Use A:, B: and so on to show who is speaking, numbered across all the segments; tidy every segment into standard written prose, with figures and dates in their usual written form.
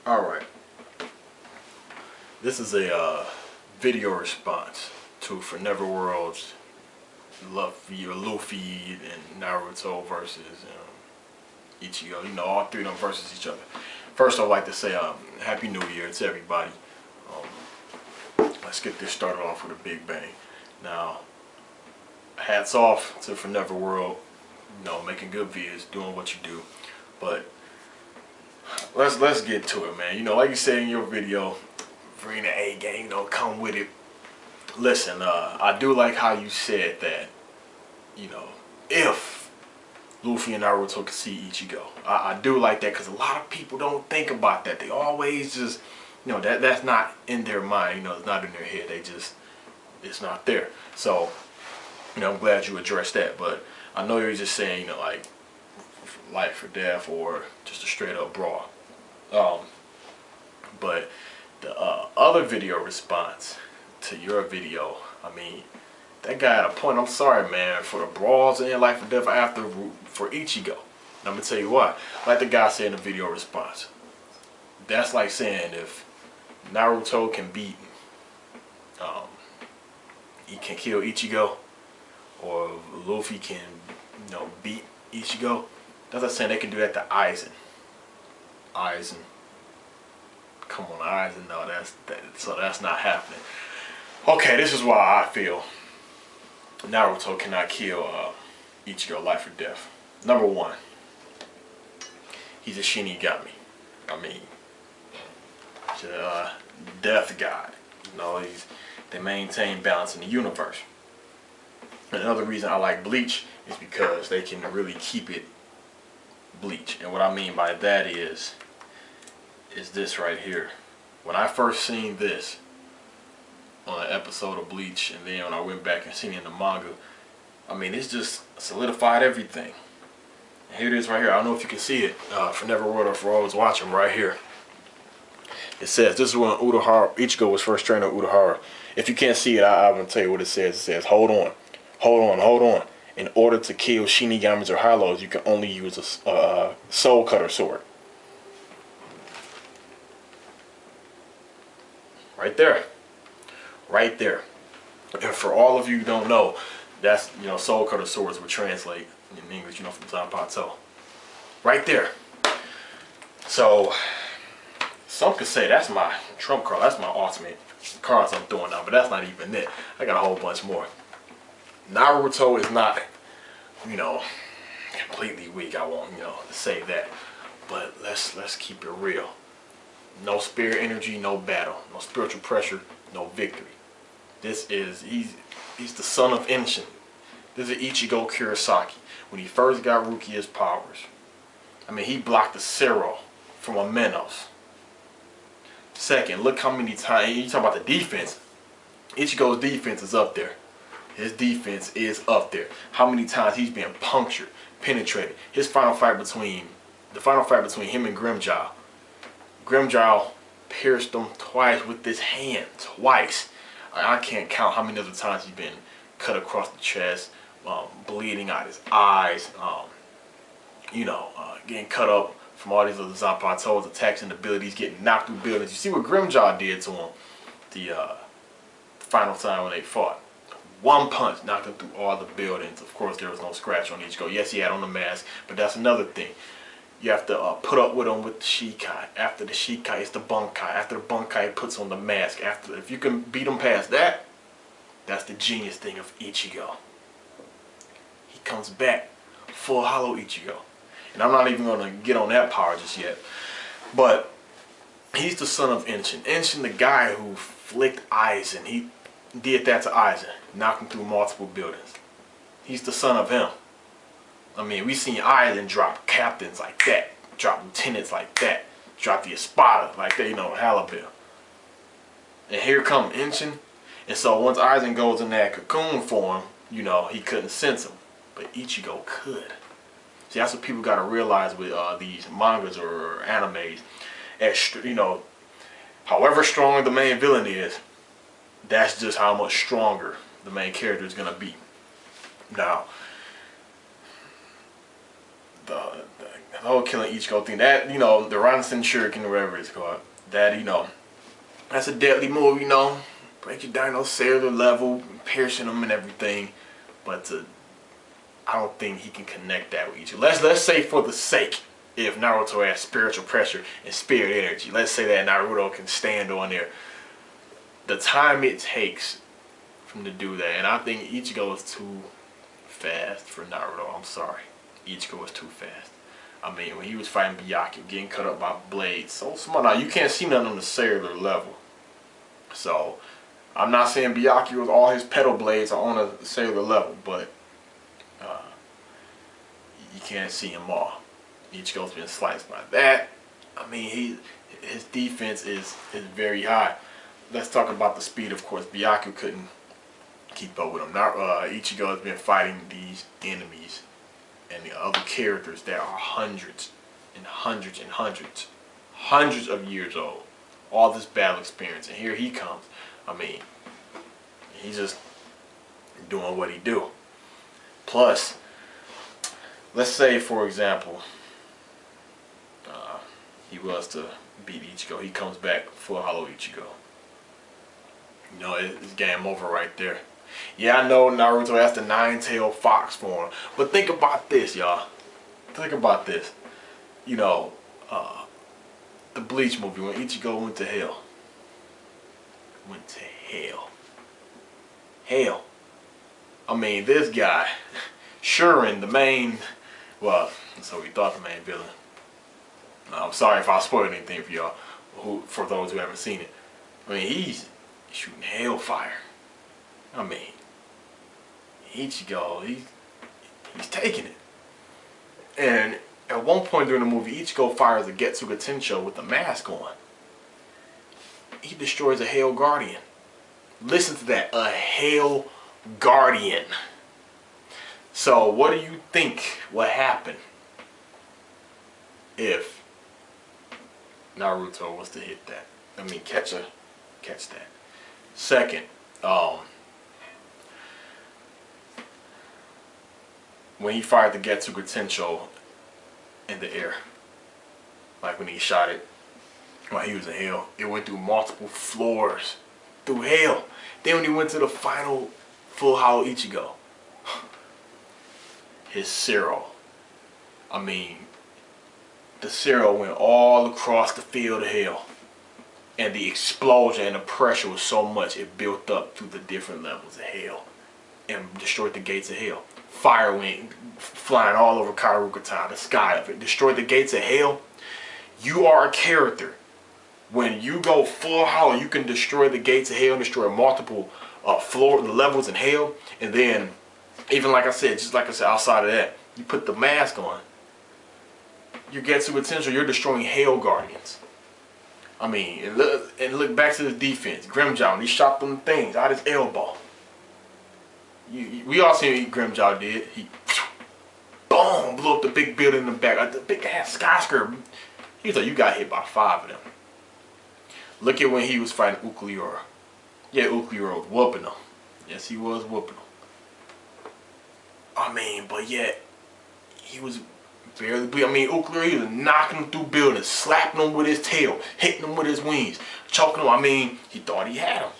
A: Alright, this is a video response to For Never World's Luffy and Naruto versus Ichigo. You know, all three of them versus each other. First, I'd like to say Happy New Year to everybody. Let's get this started off with a big bang. Now, hats off to For Never World, you know, making good vids, doing what you do. But let's get to it, man. You know, like you said in your video, bring the A game, you know, come with it. Listen, I do like how you said that, you know, if Luffy and Naruto could see Ichigo. I do like that because a lot of people don't think about that. They always just, you know, that's not in their mind, you know, it's not in their head. It's not there. So, you know, I'm glad you addressed that. But I know you're just saying, you know, like life or death or just a straight up brawl. But the other video response to your video, I mean, that guy had a point. I'm sorry, man, for the brawls and life or death, I have to root for Ichigo. And I'm gonna tell you why. Like the guy said in the video response, that's like saying if Naruto can beat, he can kill Ichigo, or Luffy can, you know, beat Ichigo. That's like saying they can do that to Aizen. Come on, Aizen. No, so that's not happening. Okay, this is why I feel Naruto cannot kill Ichigo, life or death. Number one, he's a Shinigami. I mean, he's a death god. You know, they maintain balance in the universe. Another reason I like Bleach is because they can really keep it Bleach. And what I mean by that is this right here. When I first seen this on an episode of Bleach, and then when I went back and seen it in the manga, I mean, it's just solidified everything. And here it is right here. I don't know if you can see it. For Never World or for always watching right here. It says, this is when Ichigo was first trained on Urahara. If you can't see it, I'm going to tell you what it says. It says, hold on. In order to kill Shinigamis or Hollows, you can only use a soul cutter sword. Right there. Right there. And for all of you who don't know, that's, you know, soul cutter swords would translate in English, you know, from Zanpato. Right there. So, some could say that's my trump card. That's my ultimate cards I'm throwing out, but that's not even it. I got a whole bunch more. Naruto is not, you know, completely weak. I won't, you know, say that. But let's keep it real. No spirit energy, no battle. No spiritual pressure, no victory. This is, he's the son of Enshin. This is Ichigo Kurosaki. When he first got Rukia's powers, I mean, he blocked the Zero from a Menos. Second, look how many times, you talk about the defense. Ichigo's defense is up there. His defense is up there. How many times he's been punctured, penetrated. The final fight between him and Grimmjow. Grimmjow pierced him twice with his hand. Twice. I can't count how many other times he's been cut across the chest, bleeding out his eyes, you know, getting cut up from all these other Zanpatos, attacks and abilities, getting knocked through buildings. You see what Grimmjow did to him the final time when they fought. One punch knocked him through all the buildings. Of course, there was no scratch on Ichigo. Yes, he had on the mask, but that's another thing. You have to put up with him with the Shikai. After the Shikai, it's the Bunkai. After the Bunkai, he puts on the mask. If you can beat him past that, that's the genius thing of Ichigo. He comes back full hollow Ichigo. And I'm not even going to get on that power just yet. But he's the son of Enshin. Enshin, the guy who flicked Aizen. He did that to Aizen. Knocked him through multiple buildings. He's the son of him. I mean, we seen Aizen drop captains like that. Drop lieutenants like that. Drop the Espada like that, you know, Halibut. And here come Enshin. And so once Aizen goes in that cocoon form, you know, he couldn't sense him. But Ichigo could. See, that's what people got to realize with these mangas or animes. You know, however strong the main villain is, that's just how much stronger the main character is going to be. Now, the whole killing Ichigo thing, that, you know, the Ronson Shuriken or whatever it's called, that, you know, that's a deadly move, you know, break you down to cellular level, piercing them and everything, but I don't think he can connect that with Ichigo. Let's say for the sake, if Naruto has spiritual pressure and spirit energy, let's say that Naruto can stand on there, the time it takes for him to do that, and I think Ichigo is too fast for Naruto. I'm sorry, Ichigo was too fast. I mean, when he was fighting Byakuya, getting cut up by blades, so smart. Now, you can't see nothing on the cellular level. So, I'm not saying Byakuya with all his pedal blades are on a cellular level, but you can't see him all. Ichigo's been sliced by that. I mean, his defense is very high. Let's talk about the speed, of course. Byakuya couldn't keep up with him. Ichigo has been fighting these enemies and the other characters that are hundreds and hundreds and hundreds of years old. All this battle experience, and here he comes. I mean, he's just doing what he do. Plus, let's say, for example, he was to beat Ichigo. He comes back full hollow Ichigo. You know, it's game over right there. Yeah, I know Naruto has the nine-tailed fox form, but think about this, y'all. Think about this. You know, the Bleach movie, when Ichigo went to hell. Went to hell. Hell. I mean, this guy, Shurin, the main, well, so we thought the main villain. I'm sorry if I spoiled anything for y'all, for those who haven't seen it. I mean, he's shooting hellfire. I mean, Ichigo, he's taking it. And at one point during the movie, Ichigo fires a Getsuga Tensho with the mask on. He destroys a Hell Guardian. Listen to that, a Hell Guardian. So what do you think would happen if Naruto was to hit that? I mean, catch that. Second, when he fired the Getsuga Tensho in the air, like when he shot it while he was in hell, it went through multiple floors, through hell. Then when he went to the final full hollow Ichigo, his Zero, I mean, the Zero went all across the field of hell. And the explosion and the pressure was so much, it built up through the different levels of hell and destroyed the gates of hell. Fire went flying all over Karukatan, the sky of it, destroyed the gates of hell. You are a character. When you go full hollow, you can destroy the gates of hell and destroy multiple levels in hell. And then, even like I said, just like I said, outside of that, you put the mask on. You get to potential, you're destroying Hell Guardians. I mean, and look back to the defense. Grimjaw, he shot them things out his elbow. We all seen what Grimjaw did. He, boom, blew up the big building in the back, like the big ass skyscraper. He was like, you got hit by 5 of them. Look at when he was fighting Ukulora. Yeah, Ukulora was whooping him. Yes, he was whooping him. I mean, but yet, he was barely, I mean, Ukulora, he was knocking him through buildings, slapping him with his tail, hitting him with his wings, choking him. I mean, he thought he had him.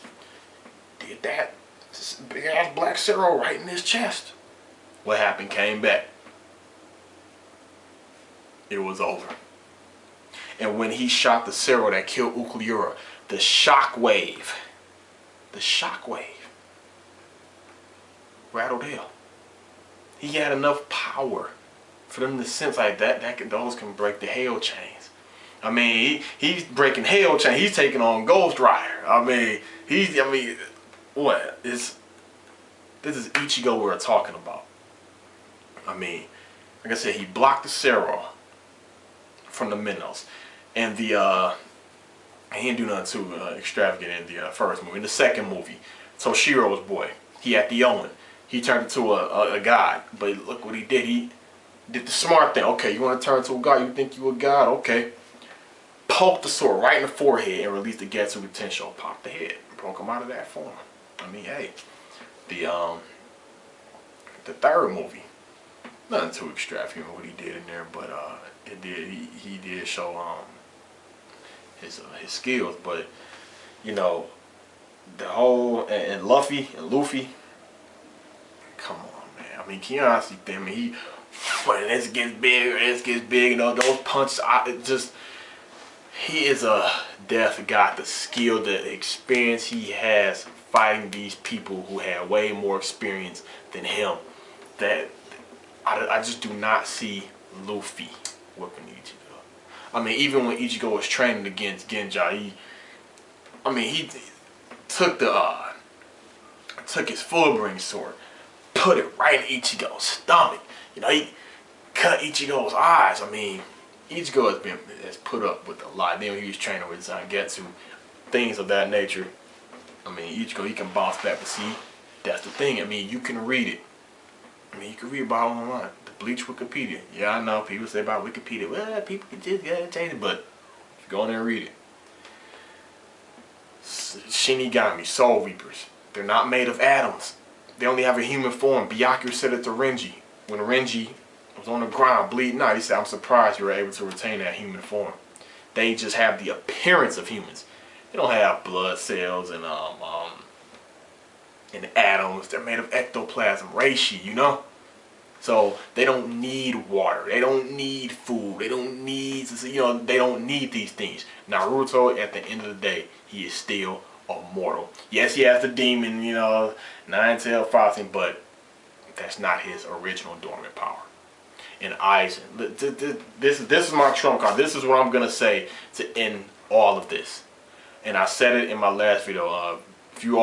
A: Did that. This big ass black Zero right in his chest. What happened? Came back. It was over. And when he shot the Zero that killed Ukulora, the shockwave rattled hell. He had enough power for them to sense like those can break the hell chains. I mean, he's breaking hell chains. He's taking on Ghost Rider. I mean, what? This is Ichigo we're talking about. I mean, like I said, he blocked the Zero from the Minnows. And he didn't do nothing too extravagant in the first movie. In the second movie, Toshiro's boy, he had the Owen. He turned into a god. But look what he did. He did the smart thing. Okay, you want to turn into a god? You think you a god? Okay. Poked the sword right in the forehead and released the Getsuga Tensho. Popped the head. Broke him out of that form. I mean, hey. The third movie, nothing too extravagant what he did in there, but he did show his skills, but you know the whole and Luffy. Come on, man. I mean, can you honestly think? I mean, when it gets big, you know, those punches, he is a death god. The skill, the experience he has fighting these people who have way more experience than him. That I just do not see Luffy whipping Ichigo. I mean, even when Ichigo was training against Genja, he took his full-bring sword, put it right in Ichigo's stomach. You know, he cut Ichigo's eyes. I mean, Ichigo has put up with a lot. Then when he was training with Zangetsu, things of that nature. I mean, Ichigo, he can bounce back, but see, that's the thing. I mean, you can read it. I mean, you can read about it online. The Bleach Wikipedia. Yeah, I know people say about Wikipedia, well, people can just change it, but if you go in there and read it. Shinigami, Soul Reapers. They're not made of atoms. They only have a human form. Byakuya said it to Renji. When Renji was on the ground bleeding out, he said, I'm surprised you were able to retain that human form. They just have the appearance of humans. They don't have blood cells and atoms. They're made of ectoplasm, reishi, you know? So they don't need water. They don't need food. They don't need, they don't need these things. Naruto, at the end of the day, he is still immortal. Yes, he has the demon, nine-tailed foxing, but that's not his original dormant power. And Aizen, this is my trump card. This is what I'm gonna say to end all of this. And I said it in my last video. If you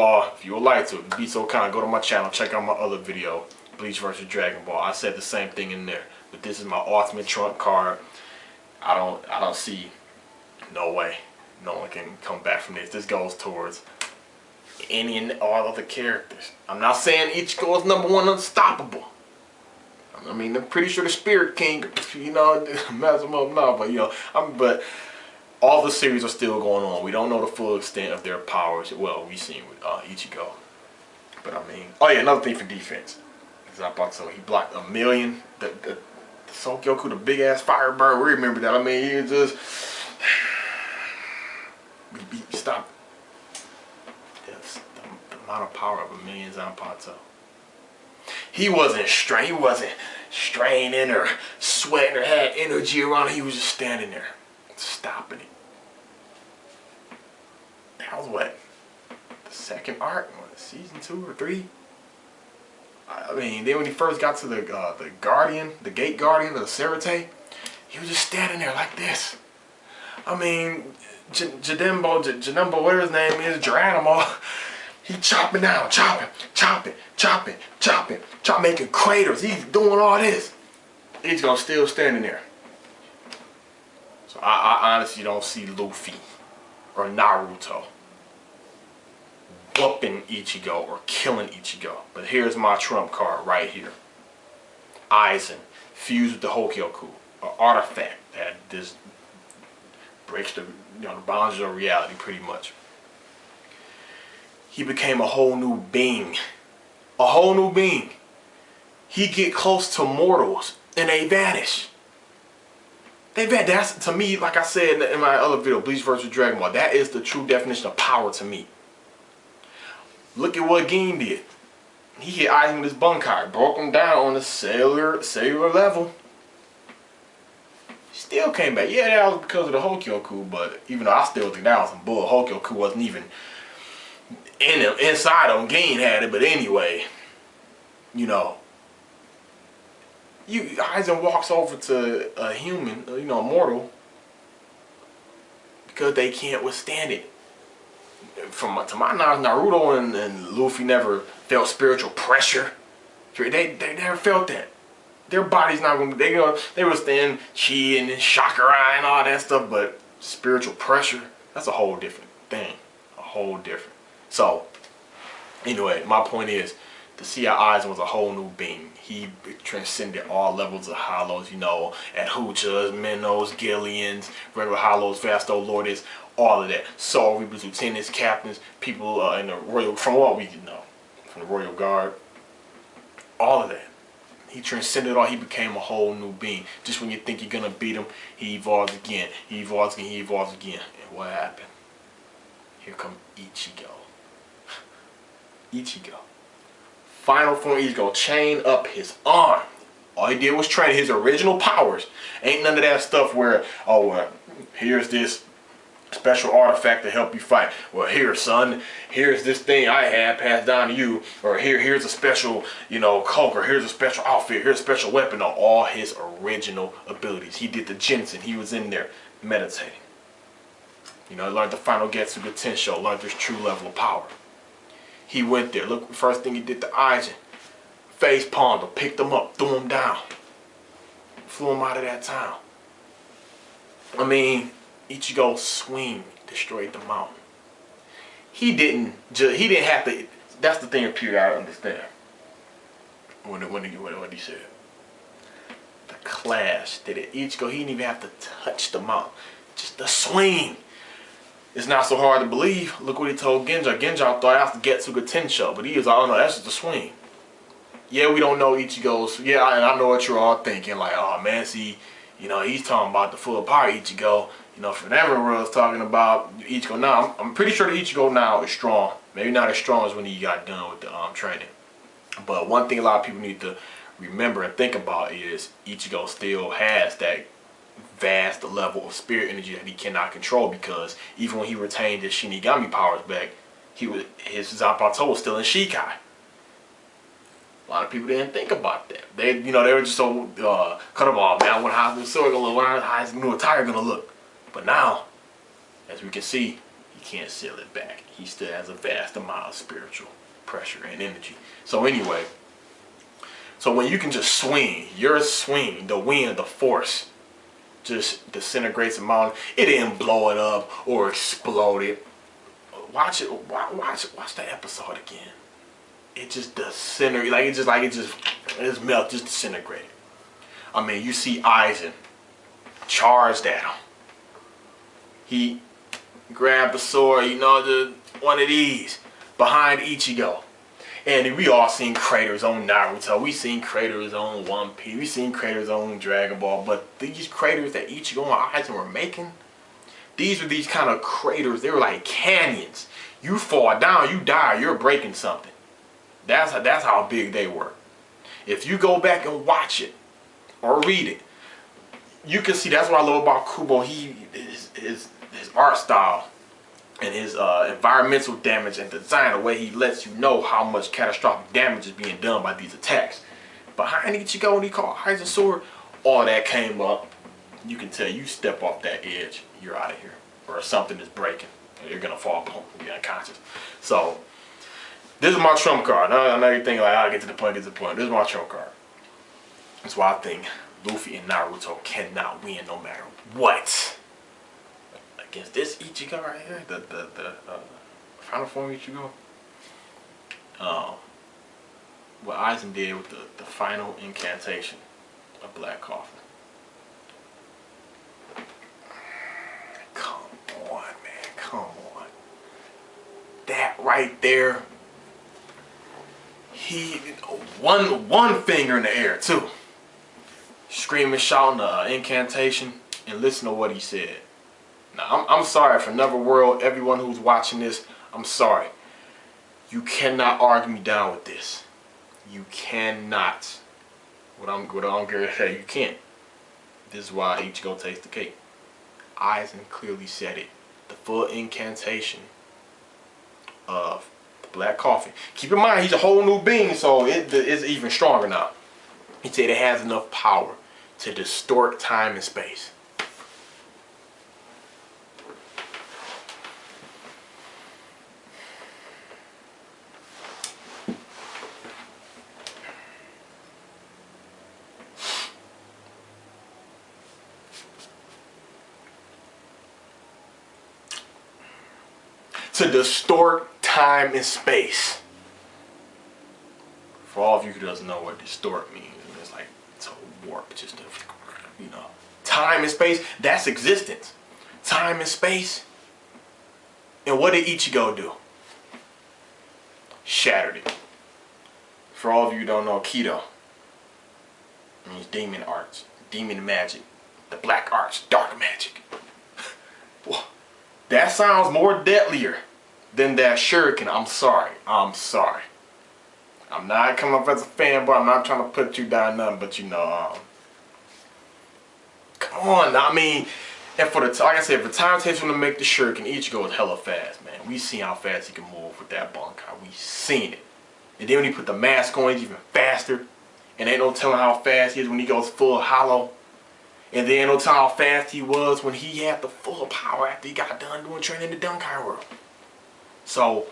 A: would like to, be so kind, go to my channel, check out my other video, Bleach versus Dragon Ball. I said the same thing in there. But this is my ultimate trump card. I don't see no way no one can come back from this. This goes towards any and all of the characters. I'm not saying Ichigo is #1 unstoppable. I mean, I'm pretty sure the Spirit King, mess him up now, but all the series are still going on. We don't know the full extent of their powers. Well, we've seen with Ichigo. But I mean, oh yeah, another thing for defense. He blocked 1,000,000. The Sokyoku, the big ass Firebird. We remember that. I mean, he was just stop. The amount of power of 1,000,000 Zanpakuto. He wasn't straining or sweating or had energy around him. He was just standing there, stopping it. That was what? The second arc? What, season 2 or 3? I mean, then when he first got to the Guardian, the Gate Guardian of the Serite, he was just standing there like this. I mean, Janembo, whatever his name is, Geronimo, he chopping down, chopping, making craters. He's doing all this. He's gonna still standing there. So I honestly don't see Luffy or Naruto whooping Ichigo or killing Ichigo. But here's my trump card right here. Aizen fused with the Hokyoku, an artifact that just breaks the boundaries of reality pretty much. He became a whole new being. A whole new being. He get close to mortals and they vanish. That's, to me, like I said in my other video, Bleach versus Dragon Ball, that is the true definition of power to me. Look at what Gin did. He hit Aizen with his Bunkai, broke him down on the cellular level. Still came back. Yeah, that was because of the Hokyoku, but even though I still think that was some bull, Hokyoku wasn't even in him. Inside him, Gin had it, but anyway, Aizen walks over to a human, a mortal, because they can't withstand it. To my knowledge, Naruto and Luffy never felt spiritual pressure. They never felt that. Their body's not gonna. They withstand chi and chakra and all that stuff, but spiritual pressure, that's a whole different thing. A whole different. So, anyway, my point is, to see how Aizen was a whole new being. He transcended all levels of hollows, at Huchas, Minnows, Gillians, regular hollows, Vasto Lordes, all of that. Soul Reapers, lieutenants, captains, people in the Royal, from what we know, from the Royal Guard, all of that. He transcended all. He became a whole new being. Just when you think you're gonna beat him, he evolves again. He evolves again. He evolves again. And what happened? Here come Ichigo. Ichigo. Final form Ichigo. Chain up his arm. All he did was train his original powers. Ain't none of that stuff where, oh, here's this special artifact to help you fight. Well, here, son, here's this thing I had passed down to you. Or here's a special, cloak. Or here's a special outfit. Here's a special weapon. No, all his original abilities. He did the ginseng. He was in there meditating. Learned the final Getsuga Tensho. Learned his true level of power. He went there. Look, first thing he did to Aizen. Face palmed him, picked him up, threw him down. Flew him out of that town. I mean, Ichigo swing destroyed the mountain. He didn't have to. That's the thing that people gotta understand. What he said. The clash that Ichigo, he didn't even have to touch the mountain. Just the swing. It's not so hard to believe. Look what he told Genja. Genja thought that's the Getsuga Tensho, but he was like, oh no, that's just the swing. Yeah, we don't know Ichigo's. Yeah, and I know what you're all thinking. Like, oh man, see, he's talking about the full power Ichigo. From everyone was talking about Ichigo now. I'm pretty sure the Ichigo now is strong. Maybe not as strong as when he got done with the training. But one thing a lot of people need to remember and think about is Ichigo still has that vast level of spirit energy that he cannot control, because even when he retained his Shinigami powers back, his Zanpakuto was still in Shikai. A lot of people didn't think about that. They were just so cut them off. Man, when how's the sword gonna look? How's the new attire gonna look? But now, as we can see, he can't seal it back. He still has a vast amount of spiritual pressure and energy. So anyway, so when you can just swing, your swing, the wind, the force, just disintegrates a mountain. It didn't blow it up or explode it. Watch it. Watch the episode again. It just disintegrated. It just melt, just disintegrated. I mean, you see Aizen charged at him. He grabbed the sword, one of these behind Ichigo. And we all seen craters on Naruto. We seen craters on One Piece. We seen craters on Dragon Ball. But these craters that Ichigo and Aizen were making, these were these kind of craters. They were like canyons. You fall down, you die, you're breaking something. That's how big they were. If you go back and watch it or read it, you can see. That's what I love about Kubo. His art style and his environmental damage and design, the way he lets you know how much catastrophic damage is being done by these attacks. Behind Ichigo, when he called Aizen's sword, all that came up. You can tell you step off that edge, you're out of here, or something is breaking. You're gonna fall, boom, you're unconscious. So this is my trump card. I know you think like, I'll get to the point, This is my trump card. That's why I think Luffy and Naruto cannot win no matter what. Against this Ichigo right here, the final form Ichigo. What Aizen did with the final incantation of Black Coffin. Come on, man, come on. That right there. He one finger in the air too, screaming, shouting the incantation, and listen to what he said. Now I'm sorry for Neverworld, everyone who's watching this. I'm sorry. You cannot argue me down with this. You cannot. What I'm gonna say, you can't. This is why Ichigo takes the cake. Aizen clearly said it. The full incantation of Black Coffin. Keep in mind, he's a whole new being, so it's even stronger now. He said it has enough power to distort time and space. To distort time and space. For all of you who doesn't know what distort means, it's like to warp, just to, time and space, that's existence. Time and space. And what did Ichigo do? Shattered it. For all of you who don't know Kido, It means demon arts, demon magic, the black arts, dark magic. That sounds more deadlier than that shuriken. I'm sorry. I'm sorry. I'm not coming up as a fanboy. I'm not trying to put you down nothing, but you know, come on. I mean, and for the like I said, if the time takes him to make the shuriken, Ichigo is hella fast, man. We seen how fast he can move with that Bankai. We seen it. And then when he put the mask on, he's even faster. And ain't no telling how fast he is when he goes full hollow. And then no telling how fast he was when he had the full power after he got done doing training in the Dunkai world. So,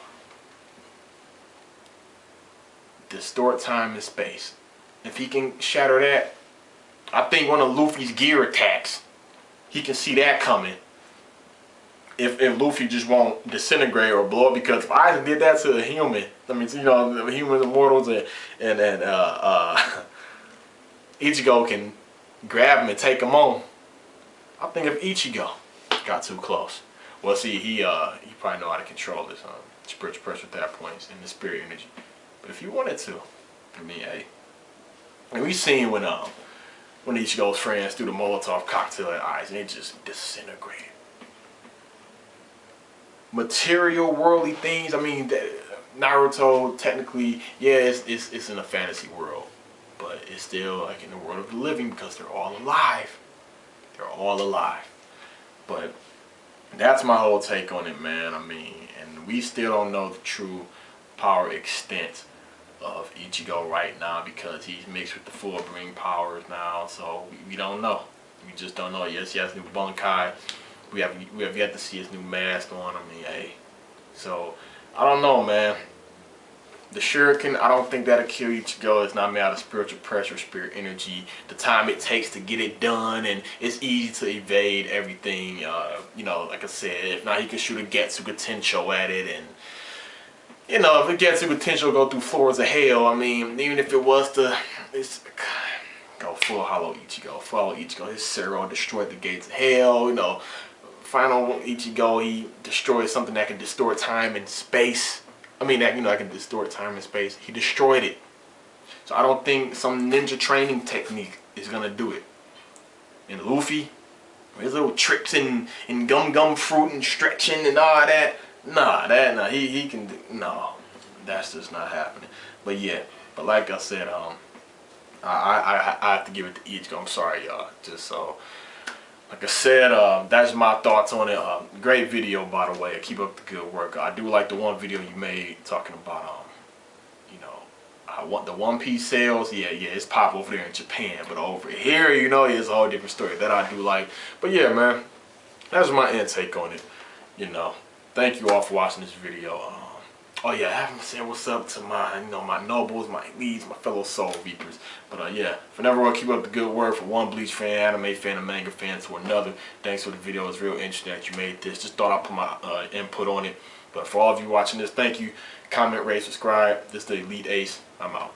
A: distort time and space. If he can shatter that, I think one of Luffy's gear attacks, he can see that coming. If Luffy just won't disintegrate or blow up, because if Aizen did that to a human, I mean, you know, the humans, immortals, and Ichigo can grab him and take him on. I think if Ichigo got too close, well, see, he probably know how to control his spiritual pressure at that point and the spirit energy. But if he wanted to, I mean, hey, and we seen when Ichigo's friends threw the Molotov cocktail at Aizen, it just disintegrated. Material, worldly things. I mean, Naruto technically, yeah, it's in a fantasy world, but it's still like in the world of the living because they're all alive. They're all alive. But that's my whole take on it, man. I mean, and we still don't know the true power extent of Ichigo right now because he's mixed with the full bring powers now, so we don't know. We just don't know. Yes, he has new Bankai. We have yet to see his new mask on. I mean, hey. So, I don't know, man. The shuriken, I don't think that'll kill Ichigo. It's not made out of spiritual pressure, spirit energy. The time it takes to get it done, and it's easy to evade everything. You know, like I said, if not, he can shoot a Getsuga Tensho at it, and you know, if a Getsuga Tensho go through floors of hell, I mean, even if it was go full hollow Ichigo, follow Ichigo. His Sero destroyed the gates of hell, you know. Final Ichigo, he destroyed something that can distort time and space. I mean, that, you know, that can distort time and space. He destroyed it. So I don't think some ninja training technique is gonna do it. And Luffy, his little tricks and gum fruit and stretching and all that. Nah, he can do, no, that's just not happening. But yeah, but like I said, I have to give it to Ichigo. I'm sorry, y'all. Just so. Like I said, that's my thoughts on it. Great video, by the way. Keep up the good work. I do like the one video you made talking about, you know, the One Piece sales. Yeah, it's pop over there in Japan, but over here, you know, it's a whole different story that I do like. But yeah, man, that's my intake on it. You know, thank you all for watching this video. Oh yeah, I haven't said what's up to my, you know, my nobles, my elites, my fellow soul reapers. But yeah, for everyone, keep up the good work. From one Bleach fan, anime fan, and manga fan to another. Thanks for the video. It was real interesting that you made this. Just thought I'd put my input on it. But for all of you watching this, thank you. Comment, rate, subscribe. This is the Elite Ace. I'm out.